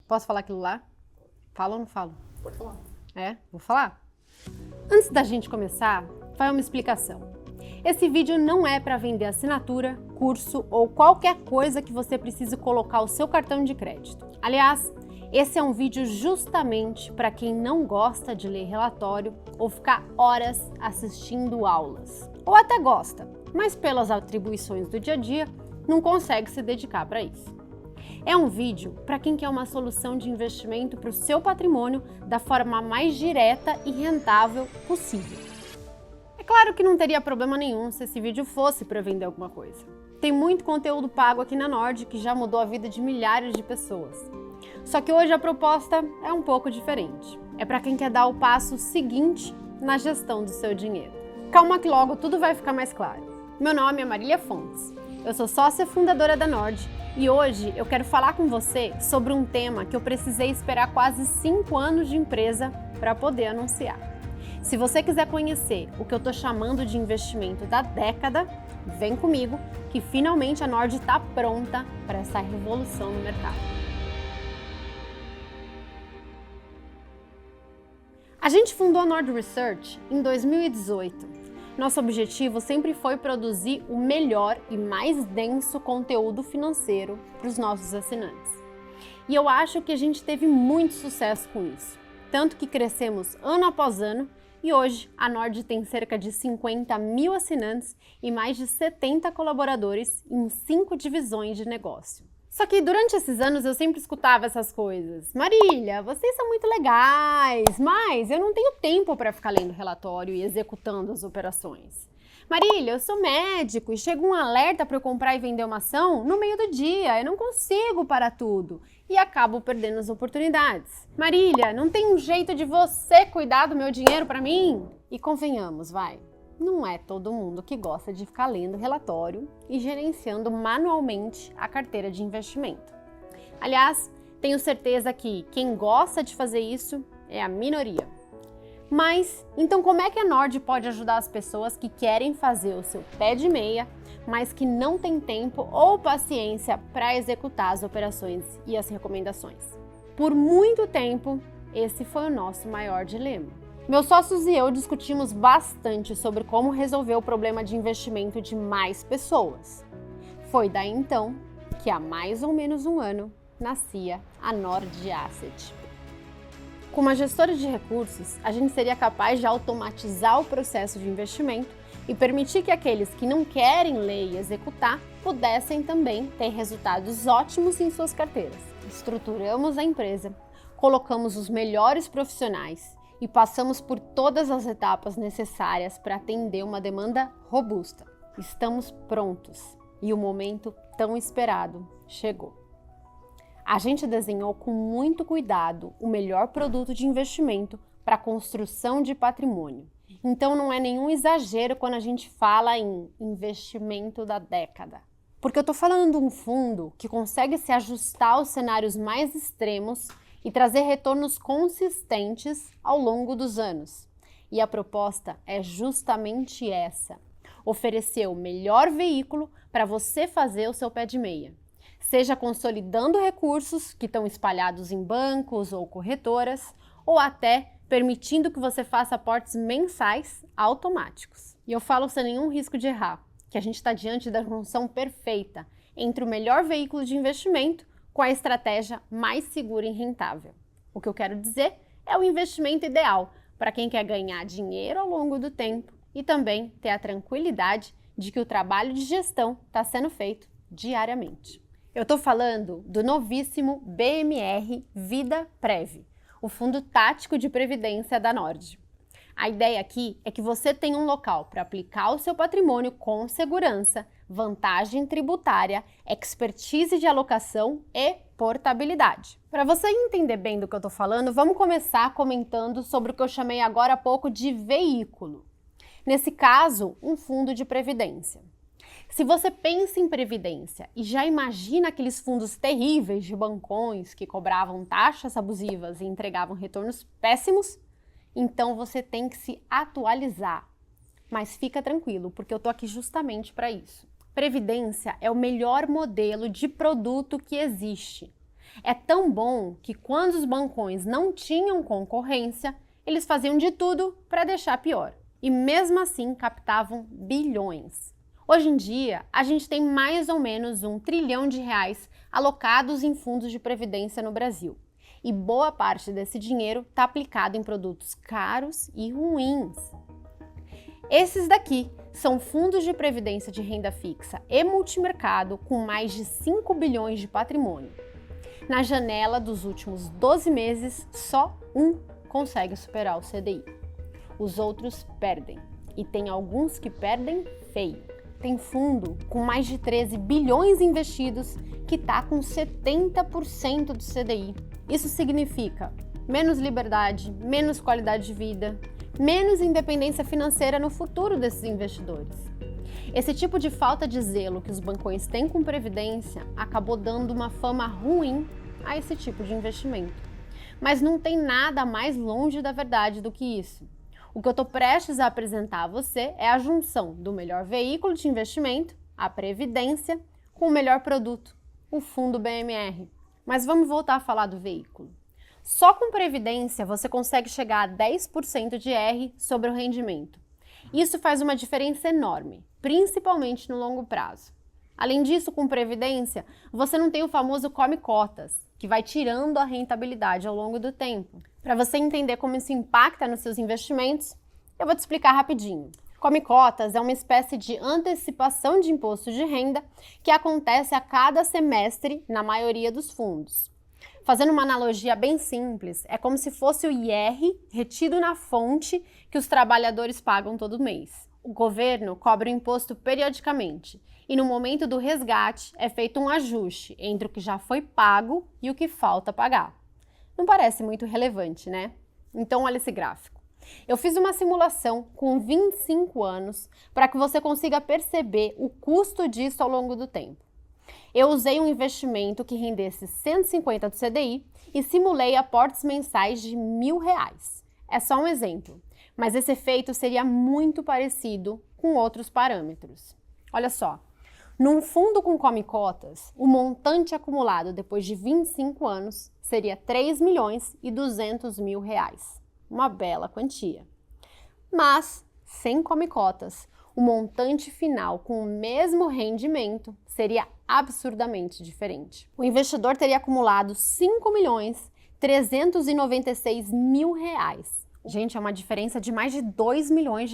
Posso falar aquilo lá? Falo ou não falo? Pode falar. É? Vou falar? Antes da gente começar, vai uma explicação. Esse vídeo não é para vender assinatura, curso ou qualquer coisa que você precise colocar o seu cartão de crédito. Aliás, esse é um vídeo justamente para quem não gosta de ler relatório ou ficar horas assistindo aulas. Ou até gosta, mas pelas atribuições do dia a dia, não consegue se dedicar para isso. É um vídeo para quem quer uma solução de investimento para o seu patrimônio da forma mais direta e rentável possível. É claro que não teria problema nenhum se esse vídeo fosse para vender alguma coisa. Tem muito conteúdo pago aqui na Nord que já mudou a vida de milhares de pessoas. Só que hoje a proposta é um pouco diferente. É para quem quer dar o passo seguinte na gestão do seu dinheiro. Calma que logo tudo vai ficar mais claro. Meu nome é Marília Fontes. Eu sou sócia fundadora da Nord e hoje eu quero falar com você sobre um tema que eu precisei esperar quase 5 anos de empresa para poder anunciar. Se você quiser conhecer o que eu estou chamando de investimento da década, vem comigo que finalmente a Nord está pronta para essa revolução no mercado. A gente fundou a Nord Research em 2018. Nosso objetivo sempre foi produzir o melhor e mais denso conteúdo financeiro para os nossos assinantes. E eu acho que a gente teve muito sucesso com isso, tanto que crescemos ano após ano e hoje a Nord tem cerca de 50 mil assinantes e mais de 70 colaboradores em 5 divisões de negócio. Só que durante esses anos eu sempre escutava essas coisas. Marília, vocês são muito legais, mas eu não tenho tempo para ficar lendo relatório e executando as operações. Marília, eu sou médico e chega um alerta para eu comprar e vender uma ação no meio do dia, eu não consigo parar tudo e acabo perdendo as oportunidades. Marília, não tem um jeito de você cuidar do meu dinheiro para mim? E convenhamos, vai. Não é todo mundo que gosta de ficar lendo relatório e gerenciando manualmente a carteira de investimento. Aliás, tenho certeza que quem gosta de fazer isso é a minoria. Mas, então como é que a Nord pode ajudar as pessoas que querem fazer o seu pé de meia, mas que não tem tempo ou paciência para executar as operações e as recomendações? Por muito tempo, esse foi o nosso maior dilema. Meus sócios e eu discutimos bastante sobre como resolver o problema de investimento de mais pessoas. Foi daí então que há mais ou menos um ano nascia a Nord Asset. Com uma gestora de recursos, a gente seria capaz de automatizar o processo de investimento e permitir que aqueles que não querem ler e executar pudessem também ter resultados ótimos em suas carteiras. Estruturamos a empresa, colocamos os melhores profissionais e passamos por todas as etapas necessárias para atender uma demanda robusta. Estamos prontos e o momento tão esperado chegou. A gente desenhou com muito cuidado o melhor produto de investimento para a construção de patrimônio. Então não é nenhum exagero quando a gente fala em investimento da década. Porque eu estou falando de um fundo que consegue se ajustar aos cenários mais extremos e trazer retornos consistentes ao longo dos anos. E a proposta é justamente essa: oferecer o melhor veículo para você fazer o seu pé de meia. Seja consolidando recursos que estão espalhados em bancos ou corretoras, ou até permitindo que você faça aportes mensais automáticos. E eu falo sem nenhum risco de errar, que a gente está diante da junção perfeita entre o melhor veículo de investimento com a estratégia mais segura e rentável. O que eu quero dizer é o investimento ideal para quem quer ganhar dinheiro ao longo do tempo e também ter a tranquilidade de que o trabalho de gestão está sendo feito diariamente. Eu estou falando do novíssimo BMR Vida Prev, o fundo tático de previdência da Nord. A ideia aqui é que você tenha um local para aplicar o seu patrimônio com segurança, vantagem tributária, expertise de alocação e portabilidade. Para você entender bem do que eu estou falando, vamos começar comentando sobre o que eu chamei agora há pouco de veículo. Nesse caso, um fundo de previdência. Se você pensa em previdência e já imagina aqueles fundos terríveis de bancões que cobravam taxas abusivas e entregavam retornos péssimos, então você tem que se atualizar. Mas fica tranquilo, porque eu tô aqui justamente para isso. Previdência é o melhor modelo de produto que existe. É tão bom que quando os bancões não tinham concorrência, eles faziam de tudo para deixar pior. E mesmo assim captavam bilhões. Hoje em dia, a gente tem mais ou menos R$ 1 trilhão alocados em fundos de previdência no Brasil. E boa parte desse dinheiro está aplicado em produtos caros e ruins. Esses daqui são fundos de previdência de renda fixa e multimercado com mais de 5 bilhões de patrimônio. Na janela dos últimos 12 meses, só um consegue superar o CDI. Os outros perdem. E tem alguns que perdem feio. Tem fundo com mais de 13 bilhões investidos que está com 70% do CDI. Isso significa menos liberdade, menos qualidade de vida, menos independência financeira no futuro desses investidores. Esse tipo de falta de zelo que os bancões têm com previdência acabou dando uma fama ruim a esse tipo de investimento. Mas não tem nada mais longe da verdade do que isso. O que eu estou prestes a apresentar a você é a junção do melhor veículo de investimento, a previdência, com o melhor produto, o fundo BMR. Mas vamos voltar a falar do veículo. Só com previdência você consegue chegar a 10% de R sobre o rendimento. Isso faz uma diferença enorme, principalmente no longo prazo. Além disso, com previdência, você não tem o famoso come-cotas, que vai tirando a rentabilidade ao longo do tempo. Para você entender como isso impacta nos seus investimentos, eu vou te explicar rapidinho. Come-cotas é uma espécie de antecipação de imposto de renda que acontece a cada semestre na maioria dos fundos. Fazendo uma analogia bem simples, é como se fosse o IR retido na fonte que os trabalhadores pagam todo mês. O governo cobra o imposto periodicamente e no momento do resgate é feito um ajuste entre o que já foi pago e o que falta pagar. Não parece muito relevante, né? Então olha esse gráfico. Eu fiz uma simulação com 25 anos para que você consiga perceber o custo disso ao longo do tempo. Eu usei um investimento que rendesse 150 do CDI e simulei aportes mensais de R$1.000. É só um exemplo, mas esse efeito seria muito parecido com outros parâmetros. Olha só, num fundo com come-cotas, o montante acumulado depois de 25 anos seria R$3.200.000. Uma bela quantia. Mas, sem come-cotas, o montante final com o mesmo rendimento seria absurdamente diferente. O investidor teria acumulado R$5.396.000. Gente, é uma diferença de mais de R$2 milhões.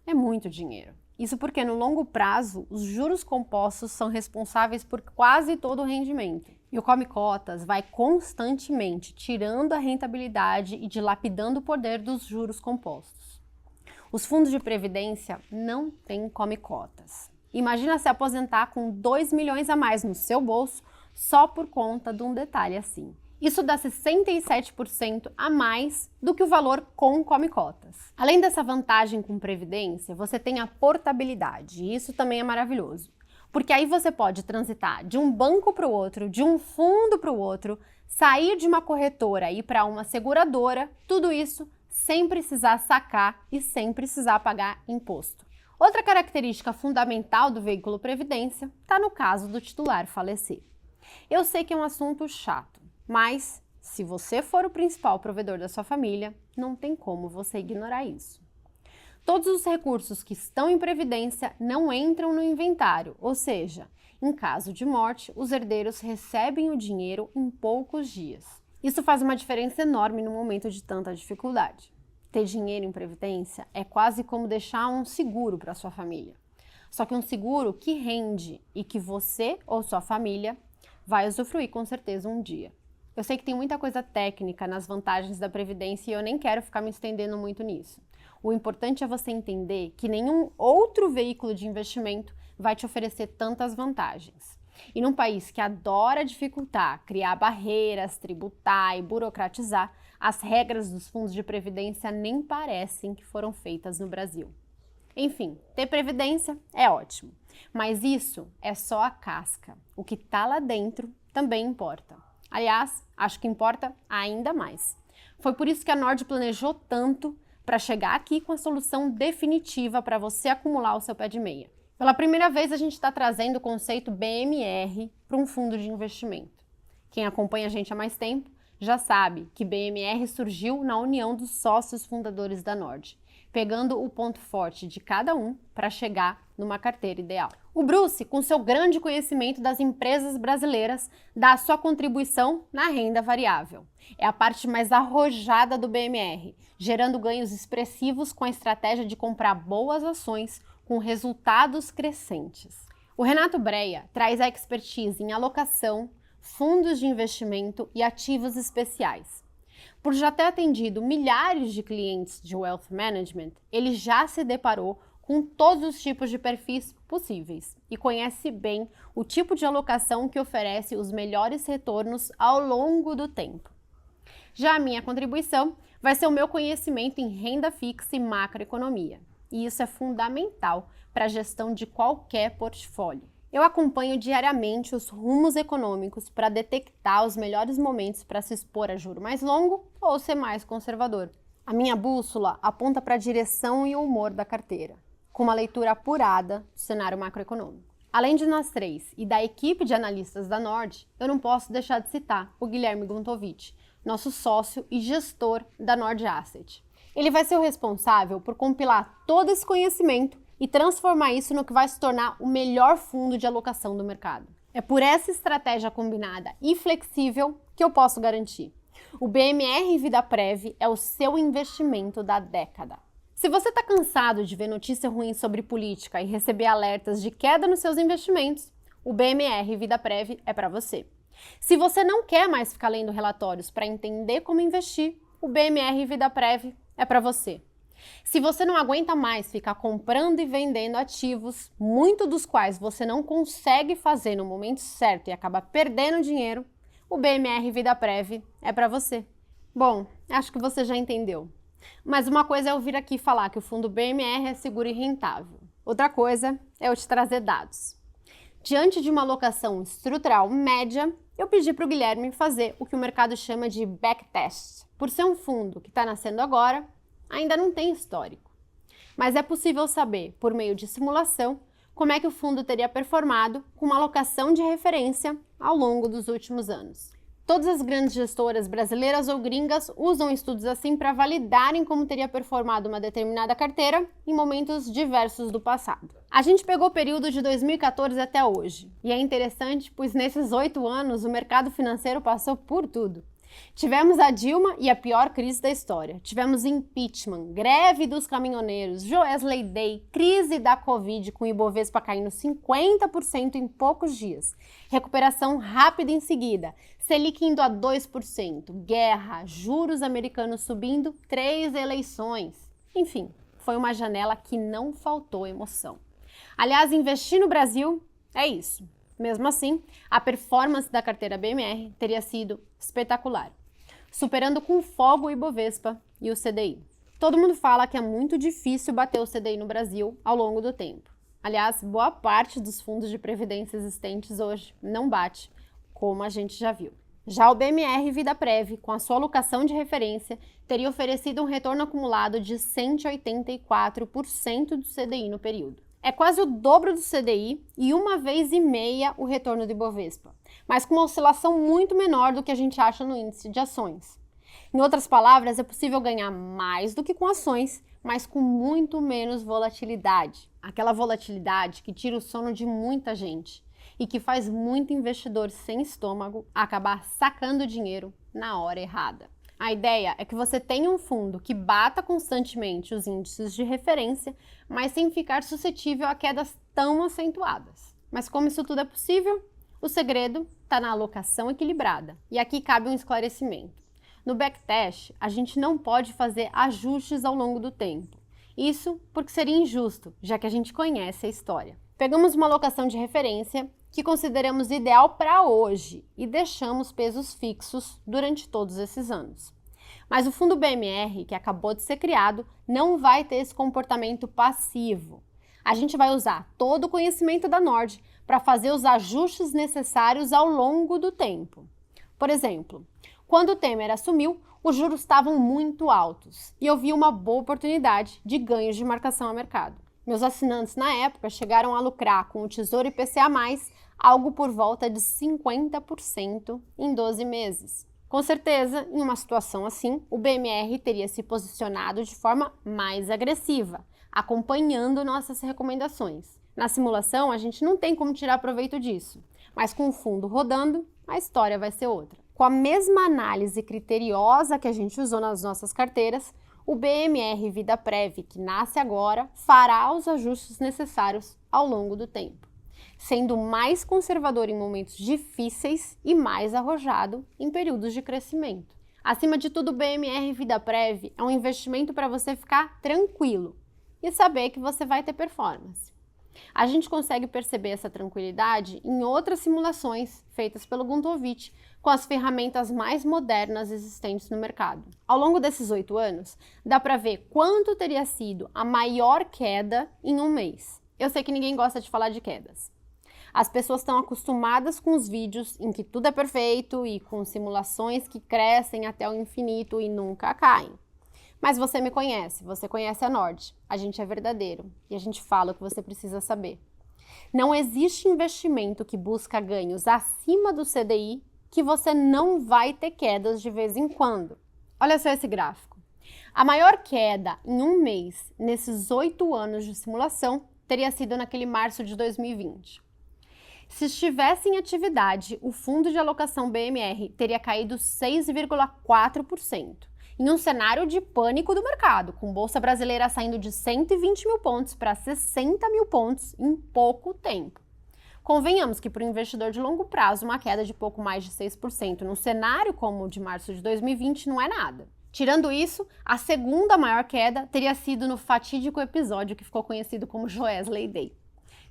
É muito dinheiro. Isso porque no longo prazo, os juros compostos são responsáveis por quase todo o rendimento. E o come-cotas vai constantemente tirando a rentabilidade e dilapidando o poder dos juros compostos. Os fundos de previdência não têm come-cotas. Imagina se aposentar com 2 milhões a mais no seu bolso só por conta de um detalhe assim. Isso dá 67% a mais do que o valor com come-cotas. Além dessa vantagem com previdência, você tem a portabilidade, e isso também é maravilhoso. Porque aí você pode transitar de um banco para o outro, de um fundo para o outro, sair de uma corretora e ir para uma seguradora, tudo isso sem precisar sacar e sem precisar pagar imposto. Outra característica fundamental do veículo previdência está no caso do titular falecer. Eu sei que é um assunto chato, mas se você for o principal provedor da sua família, não tem como você ignorar isso. Todos os recursos que estão em previdência não entram no inventário, ou seja, em caso de morte, os herdeiros recebem o dinheiro em poucos dias. Isso faz uma diferença enorme no momento de tanta dificuldade. Ter dinheiro em previdência é quase como deixar um seguro para sua família. Só que um seguro que rende e que você ou sua família vai usufruir com certeza um dia. Eu sei que tem muita coisa técnica nas vantagens da previdência e eu nem quero ficar me estendendo muito nisso. O importante é você entender que nenhum outro veículo de investimento vai te oferecer tantas vantagens. E num país que adora dificultar, criar barreiras, tributar e burocratizar, as regras dos fundos de previdência nem parecem que foram feitas no Brasil. Enfim, ter previdência é ótimo, mas isso é só a casca. O que está lá dentro também importa. Aliás, acho que importa ainda mais. Foi por isso que a Nord planejou tanto para chegar aqui com a solução definitiva para você acumular o seu pé de meia. Pela primeira vez, a gente está trazendo o conceito BMR para um fundo de investimento. Quem acompanha a gente há mais tempo já sabe que BMR surgiu na união dos sócios fundadores da Nord, pegando o ponto forte de cada um para chegar numa carteira ideal. O Bruce, com seu grande conhecimento das empresas brasileiras, dá a sua contribuição na renda variável. É a parte mais arrojada do BMR, gerando ganhos expressivos com a estratégia de comprar boas ações com resultados crescentes. O Renato Breia traz a expertise em alocação, fundos de investimento e ativos especiais. Por já ter atendido milhares de clientes de wealth management, ele já se deparou com todos os tipos de perfis possíveis e conhece bem o tipo de alocação que oferece os melhores retornos ao longo do tempo. Já a minha contribuição vai ser o meu conhecimento em renda fixa e macroeconomia, e isso é fundamental para a gestão de qualquer portfólio. Eu acompanho diariamente os rumos econômicos para detectar os melhores momentos para se expor a juro mais longo ou ser mais conservador. A minha bússola aponta para a direção e o humor da carteira, com uma leitura apurada do cenário macroeconômico. Além de nós três e da equipe de analistas da Nord, eu não posso deixar de citar o Guilherme Guntovich, nosso sócio e gestor da Nord Asset. Ele vai ser o responsável por compilar todo esse conhecimento e transformar isso no que vai se tornar o melhor fundo de alocação do mercado. É por essa estratégia combinada e flexível que eu posso garantir: o BMR VidaPrev é o seu investimento da década. Se você está cansado de ver notícia ruim sobre política e receber alertas de queda nos seus investimentos, o BMR VidaPrev é para você. Se você não quer mais ficar lendo relatórios para entender como investir, o BMR VidaPrev é para você. Se você não aguenta mais ficar comprando e vendendo ativos, muito dos quais você não consegue fazer no momento certo e acaba perdendo dinheiro, o BMR VidaPrev é para você. Bom, acho que você já entendeu. Mas uma coisa é eu vir aqui falar que o fundo BMR é seguro e rentável. Outra coisa é eu te trazer dados. Diante de uma alocação estrutural média, eu pedi para o Guilherme fazer o que o mercado chama de backtest. Por ser um fundo que está nascendo agora, ainda não tem histórico. Mas é possível saber, por meio de simulação, como é que o fundo teria performado com uma alocação de referência ao longo dos últimos anos. Todas as grandes gestoras brasileiras ou gringas usam estudos assim para validarem como teria performado uma determinada carteira em momentos diversos do passado. A gente pegou o período de 2014 até hoje, e é interessante, pois nesses 8 anos o mercado financeiro passou por tudo. Tivemos a Dilma e a pior crise da história. Tivemos impeachment, greve dos caminhoneiros, Joesley Day, crise da Covid com o Ibovespa caindo 50% em poucos dias, recuperação rápida em seguida, Selic indo a 2%, guerra, juros americanos subindo, 3 eleições. Enfim, foi uma janela que não faltou emoção. Aliás, investir no Brasil é isso. Mesmo assim, a performance da carteira BMR teria sido espetacular, superando com folga o Ibovespa e o CDI. Todo mundo fala que é muito difícil bater o CDI no Brasil ao longo do tempo. Aliás, boa parte dos fundos de previdência existentes hoje não bate, como a gente já viu. Já o BMR VidaPrev, com a sua alocação de referência, teria oferecido um retorno acumulado de 184% do CDI no período. É quase o dobro do CDI e 1,5 vezes o retorno do Ibovespa, mas com uma oscilação muito menor do que a gente acha no índice de ações. Em outras palavras, é possível ganhar mais do que com ações, mas com muito menos volatilidade. Aquela volatilidade que tira o sono de muita gente e que faz muito investidor sem estômago acabar sacando dinheiro na hora errada. A ideia é que você tenha um fundo que bata constantemente os índices de referência, mas sem ficar suscetível a quedas tão acentuadas. Mas como isso tudo é possível? O segredo está na alocação equilibrada. E aqui cabe um esclarecimento. No backtest, a gente não pode fazer ajustes ao longo do tempo. Isso porque seria injusto, já que a gente conhece a história. Pegamos uma alocação de referência que consideramos ideal para hoje e deixamos pesos fixos durante todos esses anos. Mas o fundo BMR, que acabou de ser criado, não vai ter esse comportamento passivo. A gente vai usar todo o conhecimento da Nord para fazer os ajustes necessários ao longo do tempo. Por exemplo, quando o Temer assumiu, os juros estavam muito altos e eu vi uma boa oportunidade de ganhos de marcação a mercado. Meus assinantes na época chegaram a lucrar com o Tesouro IPCA+, algo por volta de 50% em 12 meses. Com certeza, em uma situação assim, o BMR teria se posicionado de forma mais agressiva, acompanhando nossas recomendações. Na simulação, a gente não tem como tirar proveito disso, mas com o fundo rodando, a história vai ser outra. Com a mesma análise criteriosa que a gente usou nas nossas carteiras, o BMR VidaPrev, que nasce agora, fará os ajustes necessários ao longo do tempo, sendo mais conservador em momentos difíceis e mais arrojado em períodos de crescimento. Acima de tudo, o BMR VidaPrev é um investimento para você ficar tranquilo e saber que você vai ter performance. A gente consegue perceber essa tranquilidade em outras simulações feitas pelo Guntovich com as ferramentas mais modernas existentes no mercado. Ao longo desses 8 anos, dá para ver quanto teria sido a maior queda em um mês. Eu sei que ninguém gosta de falar de quedas. As pessoas estão acostumadas com os vídeos em que tudo é perfeito e com simulações que crescem até o infinito e nunca caem. Mas você me conhece, você conhece a Nord. A gente é verdadeiro e a gente fala o que você precisa saber. Não existe investimento que busca ganhos acima do CDI que você não vai ter quedas de vez em quando. Olha só esse gráfico. A maior queda em um mês nesses 8 anos de simulação teria sido naquele março de 2020. Se estivesse em atividade, o fundo de alocação BMR teria caído 6,4%. Em um cenário de pânico do mercado, com Bolsa Brasileira saindo de 120 mil pontos para 60 mil pontos em pouco tempo. Convenhamos que para o investidor de longo prazo, uma queda de pouco mais de 6% num cenário como o de março de 2020 não é nada. Tirando isso, a segunda maior queda teria sido no fatídico episódio que ficou conhecido como Joesley Day.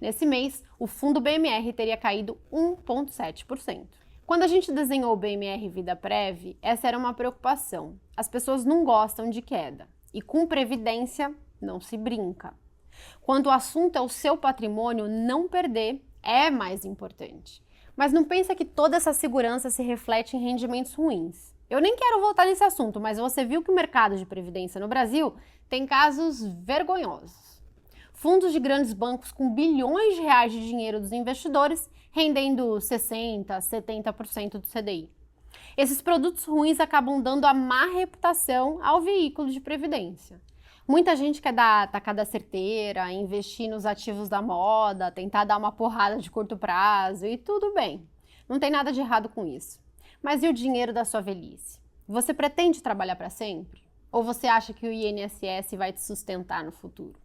Nesse mês, o fundo BMR teria caído 1,7%. Quando a gente desenhou o BMR VidaPrev, essa era uma preocupação. As pessoas não gostam de queda e com previdência não se brinca. Quando o assunto é o seu patrimônio, não perder é mais importante. Mas não pensa que toda essa segurança se reflete em rendimentos ruins. Eu nem quero voltar nesse assunto, mas você viu que o mercado de previdência no Brasil tem casos vergonhosos. Fundos de grandes bancos com bilhões de reais de dinheiro dos investidores rendendo 60%, 70% do CDI. Esses produtos ruins acabam dando a má reputação ao veículo de previdência. Muita gente quer dar tacada certeira, investir nos ativos da moda, tentar dar uma porrada de curto prazo e tudo bem. Não tem nada de errado com isso. Mas e o dinheiro da sua velhice? Você pretende trabalhar para sempre? Ou você acha que o INSS vai te sustentar no futuro?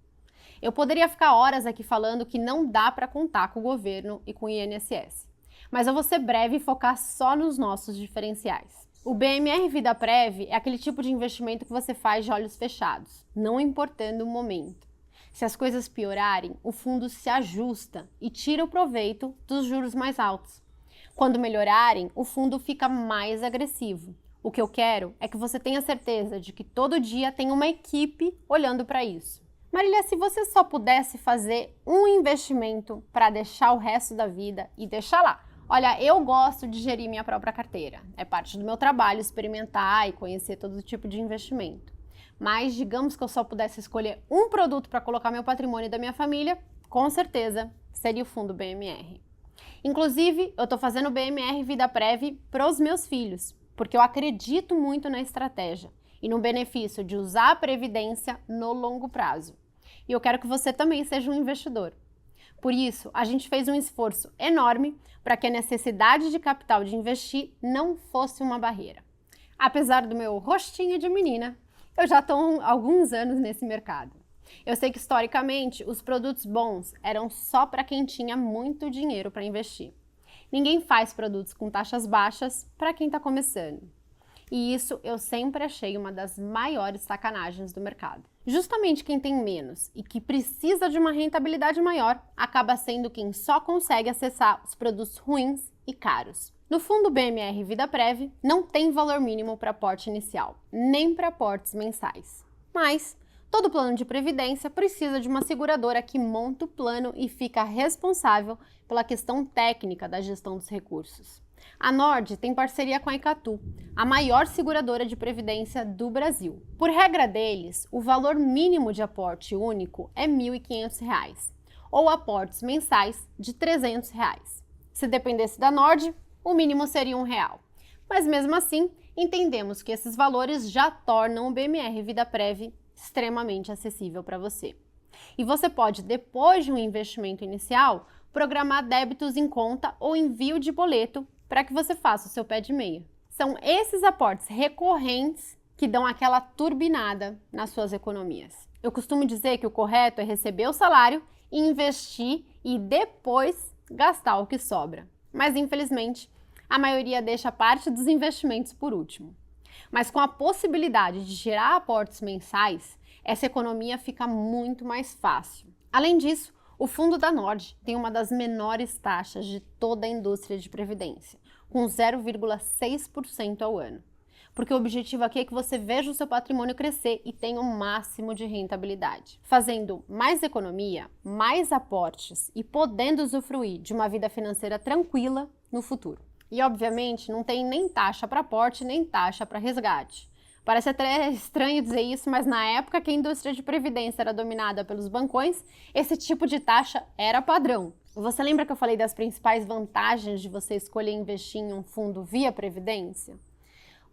Eu poderia ficar horas aqui falando que não dá para contar com o governo e com o INSS. Mas eu vou ser breve e focar só nos nossos diferenciais. O BMR VidaPrev é aquele tipo de investimento que você faz de olhos fechados, não importando o momento. Se as coisas piorarem, o fundo se ajusta e tira o proveito dos juros mais altos. Quando melhorarem, o fundo fica mais agressivo. O que eu quero é que você tenha certeza de que todo dia tem uma equipe olhando para isso. Marília, se você só pudesse fazer um investimento para deixar o resto da vida e deixar lá. Olha, eu gosto de gerir minha própria carteira. É parte do meu trabalho experimentar e conhecer todo tipo de investimento. Mas digamos que eu só pudesse escolher um produto para colocar meu patrimônio da minha família, com certeza seria o fundo BMR. Inclusive, eu estou fazendo o BMR VidaPrev para os meus filhos, porque eu acredito muito na estratégia e no benefício de usar a previdência no longo prazo. E eu quero que você também seja um investidor. Por isso, a gente fez um esforço enorme para que a necessidade de capital de investir não fosse uma barreira. Apesar do meu rostinho de menina, eu já estou há alguns anos nesse mercado. Eu sei que, historicamente, os produtos bons eram só para quem tinha muito dinheiro para investir. Ninguém faz produtos com taxas baixas para quem está começando. E isso eu sempre achei uma das maiores sacanagens do mercado. Justamente quem tem menos e que precisa de uma rentabilidade maior acaba sendo quem só consegue acessar os produtos ruins e caros. No fundo BMR VidaPrev não tem valor mínimo para aporte inicial, nem para aportes mensais. Mas todo plano de previdência precisa de uma seguradora que monta o plano e fica responsável pela questão técnica da gestão dos recursos. A Nord tem parceria com a Icatu, a maior seguradora de previdência do Brasil. Por regra deles, o valor mínimo de aporte único é R$ 1.500, ou aportes mensais de R$ 300. Se dependesse da Nord, o mínimo seria R$1. Mas mesmo assim, entendemos que esses valores já tornam o BMR VidaPrev extremamente acessível para você. E você pode, depois de um investimento inicial, programar débitos em conta ou envio de boleto para que você faça o seu pé de meia. São esses aportes recorrentes que dão aquela turbinada nas suas economias. Eu costumo dizer que o correto é receber o salário, investir e depois gastar o que sobra. Mas infelizmente, a maioria deixa parte dos investimentos por último. Mas com a possibilidade de gerar aportes mensais, essa economia fica muito mais fácil. Além disso, o fundo da Nord tem uma das menores taxas de toda a indústria de previdência, com 0,6% ao ano. Porque o objetivo aqui é que você veja o seu patrimônio crescer e tenha o máximo de rentabilidade. Fazendo mais economia, mais aportes e podendo usufruir de uma vida financeira tranquila no futuro. E obviamente não tem nem taxa para aporte, nem taxa para resgate. Parece até estranho dizer isso, mas na época que a indústria de previdência era dominada pelos bancões, esse tipo de taxa era padrão. Você lembra que eu falei das principais vantagens de você escolher investir em um fundo via previdência?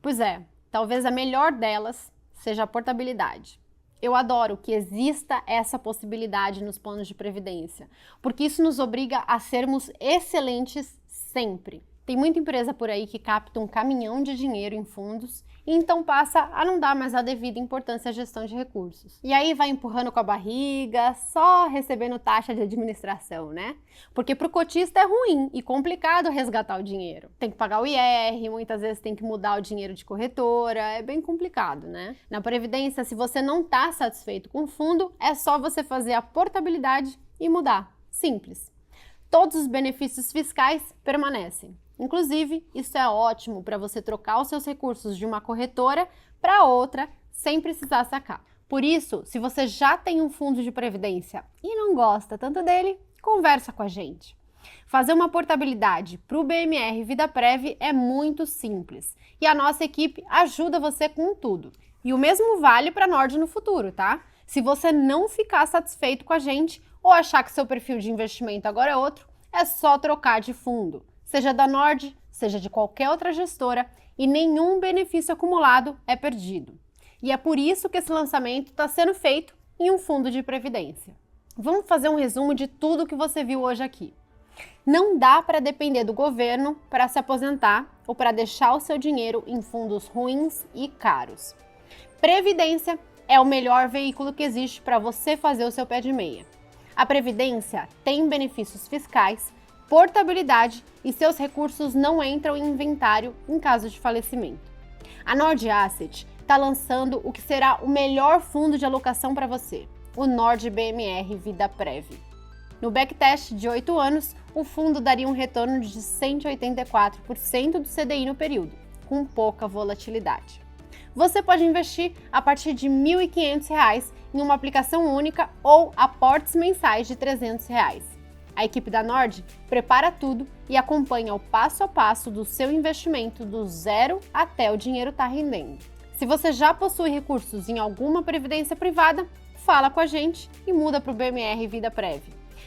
Pois é, talvez a melhor delas seja a portabilidade. Eu adoro que exista essa possibilidade nos planos de previdência, porque isso nos obriga a sermos excelentes sempre. Tem muita empresa por aí que capta um caminhão de dinheiro em fundos e então passa a não dar mais a devida importância à gestão de recursos. E aí vai empurrando com a barriga, só recebendo taxa de administração, né? Porque para o cotista é ruim e complicado resgatar o dinheiro. Tem que pagar o IR, muitas vezes tem que mudar o dinheiro de corretora, é bem complicado, né? Na Previdência, se você não está satisfeito com o fundo, é só você fazer a portabilidade e mudar. Simples. Todos os benefícios fiscais permanecem. Inclusive, isso é ótimo para você trocar os seus recursos de uma corretora para outra sem precisar sacar. Por isso, se você já tem um fundo de previdência e não gosta tanto dele, conversa com a gente. Fazer uma portabilidade para o BMR VidaPrev é muito simples e a nossa equipe ajuda você com tudo. E o mesmo vale para a Nord no futuro, tá? Se você não ficar satisfeito com a gente ou achar que seu perfil de investimento agora é outro, é só trocar de fundo. Seja da Nord, seja de qualquer outra gestora, e nenhum benefício acumulado é perdido. E é por isso que esse lançamento está sendo feito em um fundo de previdência. Vamos fazer um resumo de tudo que você viu hoje aqui. Não dá para depender do governo para se aposentar ou para deixar o seu dinheiro em fundos ruins e caros. Previdência é o melhor veículo que existe para você fazer o seu pé de meia. A Previdência tem benefícios fiscais, portabilidade e seus recursos não entram em inventário em caso de falecimento. A Nord Asset está lançando o que será o melhor fundo de alocação para você, o Nord BMR VidaPrev. No backtest de 8 anos, o fundo daria um retorno de 184% do CDI no período, com pouca volatilidade. Você pode investir a partir de R$ 1.500 em uma aplicação única ou aportes mensais de R$ 300. A equipe da Nord prepara tudo e acompanha o passo a passo do seu investimento do zero até o dinheiro estar rendendo. Se você já possui recursos em alguma previdência privada, fala com a gente e muda para o BMR VidaPrev.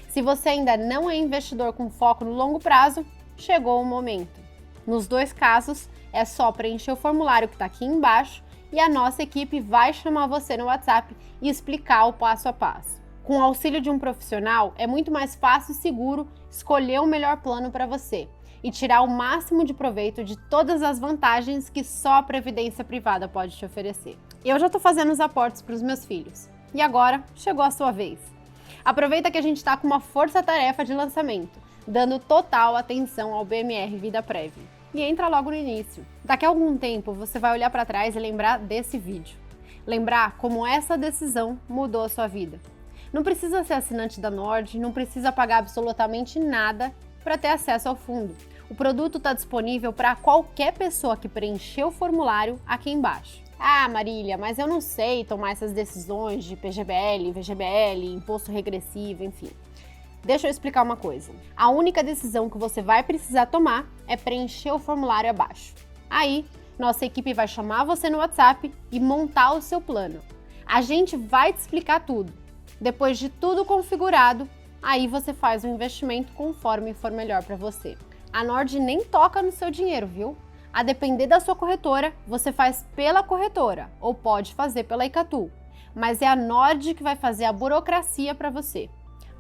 Se você ainda não é investidor com foco no longo prazo, chegou o momento. Nos dois casos, é só preencher o formulário que está aqui embaixo e a nossa equipe vai chamar você no WhatsApp e explicar o passo a passo. Com o auxílio de um profissional, é muito mais fácil e seguro escolher o melhor plano para você e tirar o máximo de proveito de todas as vantagens que só a previdência privada pode te oferecer. Eu já estou fazendo os aportes para os meus filhos e agora chegou a sua vez. Aproveita que a gente está com uma força-tarefa de lançamento, dando total atenção ao BMR VidaPrev. E entra logo no início. Daqui a algum tempo você vai olhar para trás e lembrar desse vídeo. Lembrar como essa decisão mudou a sua vida. Não precisa ser assinante da Nord, não precisa pagar absolutamente nada para ter acesso ao fundo. O produto está disponível para qualquer pessoa que preencher o formulário aqui embaixo. Ah, Marília, mas eu não sei tomar essas decisões de PGBL, VGBL, imposto regressivo, enfim. Deixa eu explicar uma coisa. A única decisão que você vai precisar tomar é preencher o formulário abaixo. Aí, nossa equipe vai chamar você no WhatsApp e montar o seu plano. A gente vai te explicar tudo. Depois de tudo configurado, Aí você faz o investimento conforme for melhor para você. A Nord nem toca no seu dinheiro, viu? A depender da sua corretora, você faz pela corretora ou pode fazer pela Icatu. Mas é a Nord que vai fazer a burocracia para você.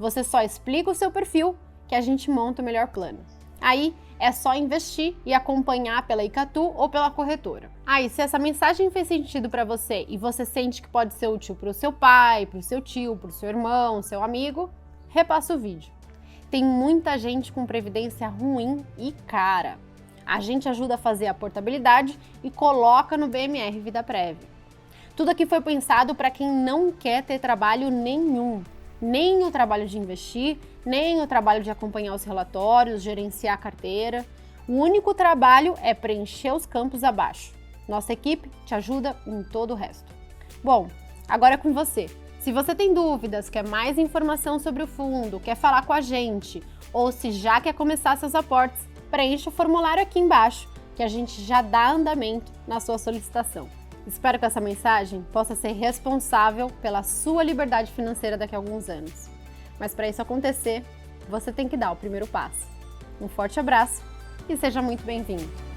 Você só explica o seu perfil que a gente monta o melhor plano. Aí é só investir e acompanhar pela Icatu ou pela corretora. Aí, se essa mensagem fez sentido para você e você sente que pode ser útil para o seu pai, para o seu tio, para o seu irmão, seu amigo, repassa o vídeo. Tem muita gente com previdência ruim e cara. A gente ajuda a fazer a portabilidade e coloca no BMR Vida Prévia. Tudo aqui foi pensado para quem não quer ter trabalho nenhum. Nem o trabalho de investir, nem o trabalho de acompanhar os relatórios, gerenciar a carteira. O único trabalho é preencher os campos abaixo. Nossa equipe te ajuda em todo o resto. Bom, agora é com você. Se você tem dúvidas, quer mais informação sobre o fundo, quer falar com a gente, ou se já quer começar seus aportes, preencha o formulário aqui embaixo, que a gente já dá andamento na sua solicitação. Espero que essa mensagem possa ser responsável pela sua liberdade financeira daqui a alguns anos. Mas para isso acontecer, você tem que dar o primeiro passo. Um forte abraço e seja muito bem-vindo!